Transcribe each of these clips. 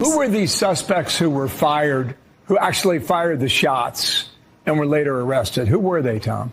Who were these suspects who were fired, who actually fired the shots and were later arrested? Who were they, Tom?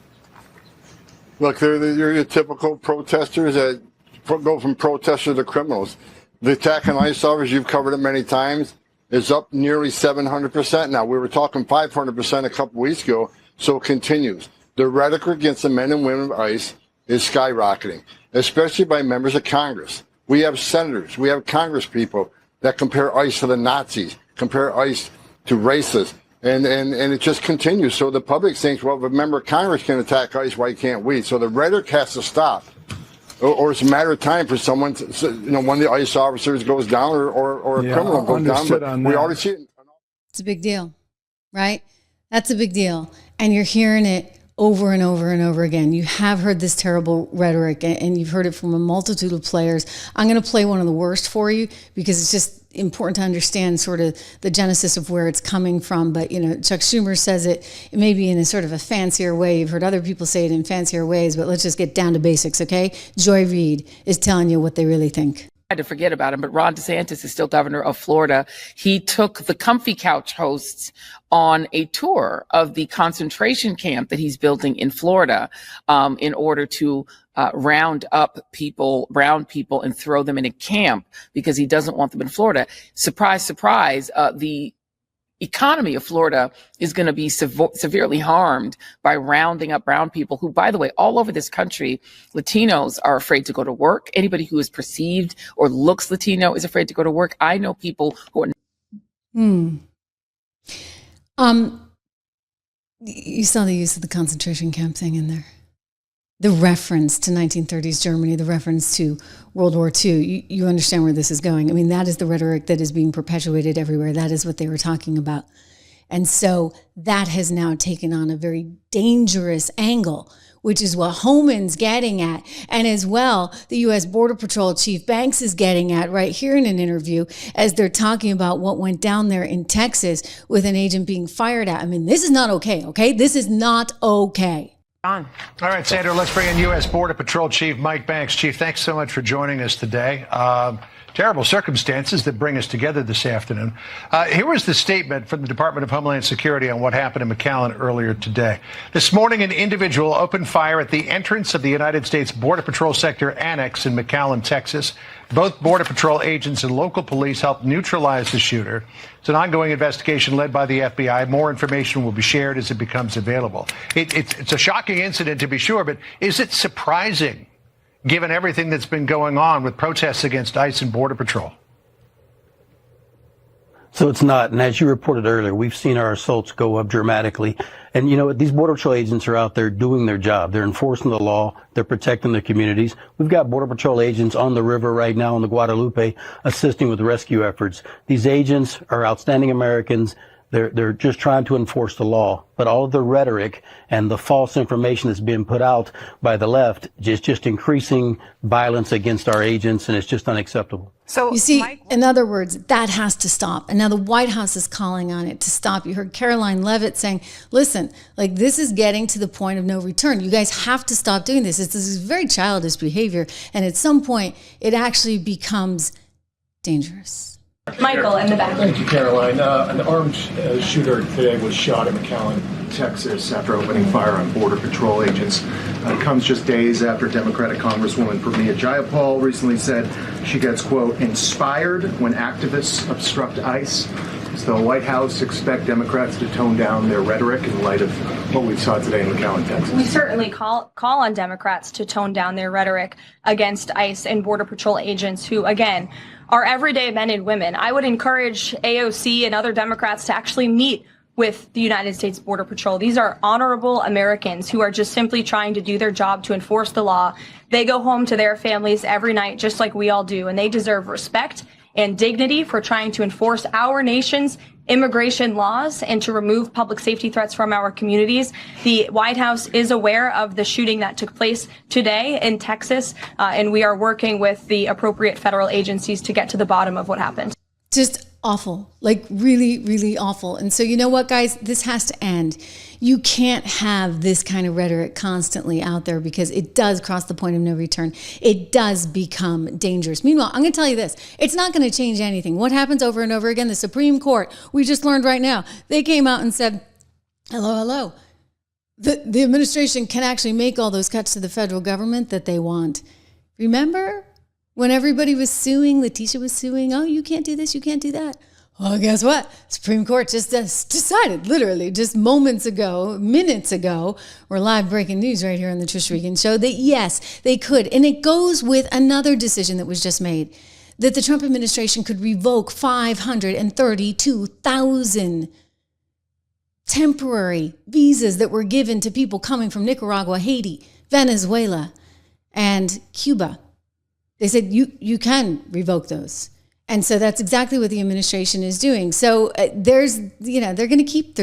Look, they're your typical protesters that go from protesters to criminals. The attack on ICE officers, you've covered it many times, is up nearly 700% now. We were talking 500% a couple weeks ago, so it continues. The rhetoric against the men and women of ICE is skyrocketing, especially by members of Congress. We have senators, we have Congress people that compare ICE to the Nazis, compare ICE to racists, and it just continues. So the public thinks, well, if a member of Congress can attack ICE, why can't we? So the rhetoric has to stop. Or it's a matter of time for someone to, one of the ICE officers goes down or a criminal goes down. But we already see it. It's a big deal, right? That's a big deal. And you're hearing it over and over and over again. You have heard this terrible rhetoric, and you've heard it from a multitude of players. I'm going to play one of the worst for you because it's just important to understand sort of the genesis of where it's coming from. But, Chuck Schumer says it may be in a sort of a fancier way. You've heard other people say it in fancier ways, but let's just get down to basics, okay? Joy Reid is telling you what they really think. I had to forget about him, but Ron DeSantis is still governor of Florida. He took the Comfy Couch hosts on a tour of the concentration camp that he's building in Florida in order to round up brown people, and throw them in a camp because he doesn't want them in Florida. Surprise, surprise, the economy of Florida is going to be severely harmed by rounding up brown people who, by the way, all over this country, Latinos are afraid to go to work. Anybody who is perceived or looks Latino is afraid to go to work. I know people who are. You saw the use of the concentration camp thing in there. The reference to 1930s Germany, the reference to World War II, you understand where this is going. I mean, that is the rhetoric that is being perpetuated everywhere. That is what they were talking about. And so that has now taken on a very dangerous angle, which is what Homan's getting at. And as well, the U.S. Border Patrol Chief Banks is getting at right here in an interview as they're talking about what went down there in Texas with an agent being fired at. I mean, this is not okay? This is not okay. All right, Sandra, let's bring in U.S. Border Patrol Chief Mike Banks. Chief, thanks so much for joining us today. Terrible circumstances that bring us together this afternoon. Here was the statement from the Department of Homeland Security on what happened in McAllen earlier today. This morning, an individual opened fire at the entrance of the United States Border Patrol Sector Annex in McAllen, Texas. Both Border Patrol agents and local police helped neutralize the shooter. It's an ongoing investigation led by the FBI. More information will be shared as it becomes available. It's a shocking incident, to be sure, but is it surprising, given everything that's been going on with protests against ICE and Border Patrol? So it's not. And as you reported earlier, we've seen our assaults go up dramatically. And these Border Patrol agents are out there doing their job. They're enforcing the law. They're protecting their communities. We've got Border Patrol agents on the river right now in the Guadalupe assisting with rescue efforts. These agents are outstanding Americans. They're just trying to enforce the law. But all of the rhetoric and the false information that's being put out by the left is just increasing violence against our agents, and it's just unacceptable. So you see, in other words, that has to stop. And now the White House is calling on it to stop. You heard Caroline Leavitt saying, listen, this is getting to the point of no return. You guys have to stop doing this. This is very childish behavior. And at some point, it actually becomes dangerous. Michael in the back. Thank you, Caroline. An armed shooter today was shot in McAllen, Texas, after opening fire on Border Patrol agents. It comes just days after Democratic Congresswoman Pramila Jayapal recently said she gets, quote, inspired when activists obstruct ICE. Does the White House expect Democrats to tone down their rhetoric in light of what we saw today in McAllen, Texas? We certainly call on Democrats to tone down their rhetoric against ICE and Border Patrol agents who, again, are everyday men and women. I would encourage AOC and other Democrats to actually meet with the United States Border Patrol. These are honorable Americans who are just simply trying to do their job to enforce the law. They go home to their families every night, just like we all do, and they deserve respect and dignity for trying to enforce our nation's immigration laws and to remove public safety threats from our communities. The White House is aware of the shooting that took place today in Texas, and we are working with the appropriate federal agencies to get to the bottom of what happened. Just awful, like really, really awful. And so you know what, guys, this has to end. You can't have this kind of rhetoric constantly out there because it does cross the point of no return. It does become dangerous. Meanwhile, I'm going to tell you this. It's not going to change anything. What happens over and over again? The Supreme Court, we just learned right now, they came out and said, hello. The administration can actually make all those cuts to the federal government that they want. Remember when everybody was suing, Letitia was suing, oh, you can't do this, you can't do that. Well, guess what? Supreme Court just decided, literally, just minutes ago, we're live breaking news right here on the Trish Regan Show, that yes, they could. And it goes with another decision that was just made, that the Trump administration could revoke 532,000 temporary visas that were given to people coming from Nicaragua, Haiti, Venezuela, and Cuba. They said you can revoke those. And so that's exactly what the administration is doing. So they're going to keep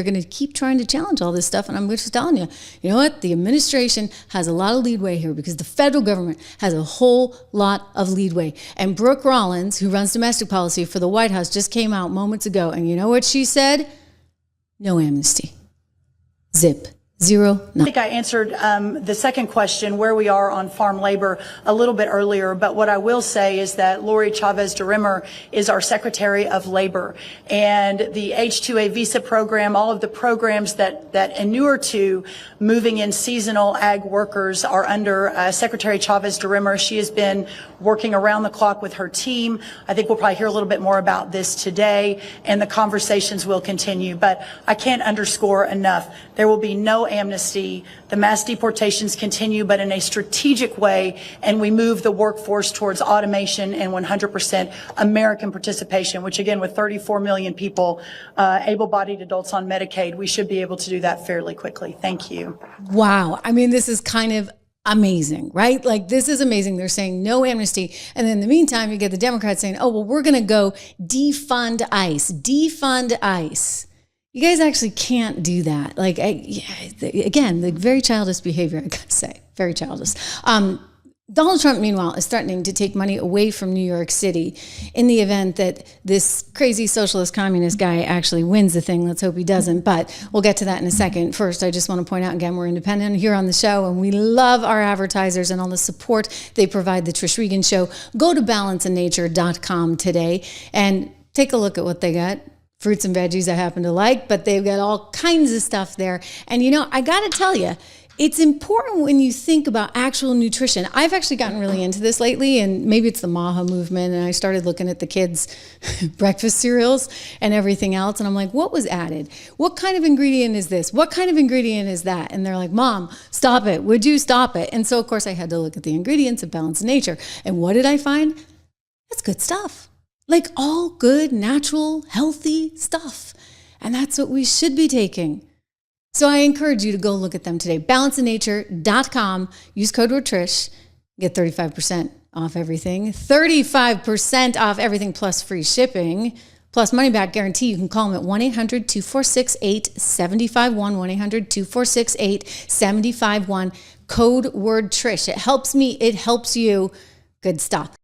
trying to challenge all this stuff. And I'm just telling you, you know what? The administration has a lot of leadway here because the federal government has a whole lot of leadway. And Brooke Rollins, who runs domestic policy for the White House, just came out moments ago. And you know what she said? No amnesty. Zip. Zero. None. I think I answered the second question, where we are on farm labor, a little bit earlier. But what I will say is that Lori Chavez DeRimmer is our Secretary of Labor, and the H-2A visa program, all of the programs that inure to moving in seasonal ag workers are under Secretary Chavez DeRimmer. She has been working around the clock with her team. I think we'll probably hear a little bit more about this today, and the conversations will continue. But I can't underscore enough, there will be no amnesty. The mass deportations continue, but in a strategic way, and we move the workforce towards automation and 100% American participation, which again, with 34 million people, able-bodied adults on Medicaid, we should be able to do that fairly quickly. Thank you. Wow. I mean, this is kind of amazing, right? Like, this is amazing. They're saying no amnesty. And then in the meantime, you get the Democrats saying, oh, well, we're going to go defund ICE. Defund ICE. You guys actually can't do that. Like, again, the very childish behavior, I gotta say, very childish. Donald Trump, meanwhile, is threatening to take money away from New York City in the event that this crazy socialist communist guy actually wins the thing. Let's hope he doesn't, but we'll get to that in a second. First, I just want to point out again, we're independent here on the show, and we love our advertisers and all the support they provide the Trish Regan Show. Go to balanceandnature.com today and take a look at what they got. Fruits and veggies I happen to like, but they've got all kinds of stuff there. And you know, I got to tell you, it's important when you think about actual nutrition. I've actually gotten really into this lately, and maybe it's the Maha movement, and I started looking at the kids' breakfast cereals and everything else, and I'm like, what was added? What kind of ingredient is this? What kind of ingredient is that? And they're like, Mom, stop it. Would you stop it? And so, of course, I had to look at the ingredients of Balance in Nature. And what did I find? That's good stuff. Like all good, natural, healthy stuff. And that's what we should be taking. So I encourage you to go look at them today. Balanceandnature.com. Use code word Trish. Get 35% off everything. 35% off everything plus free shipping. Plus money back guarantee. You can call them at 1-800-246-8751. 1-800-246-8751. Code word Trish. It helps me. It helps you. Good stuff.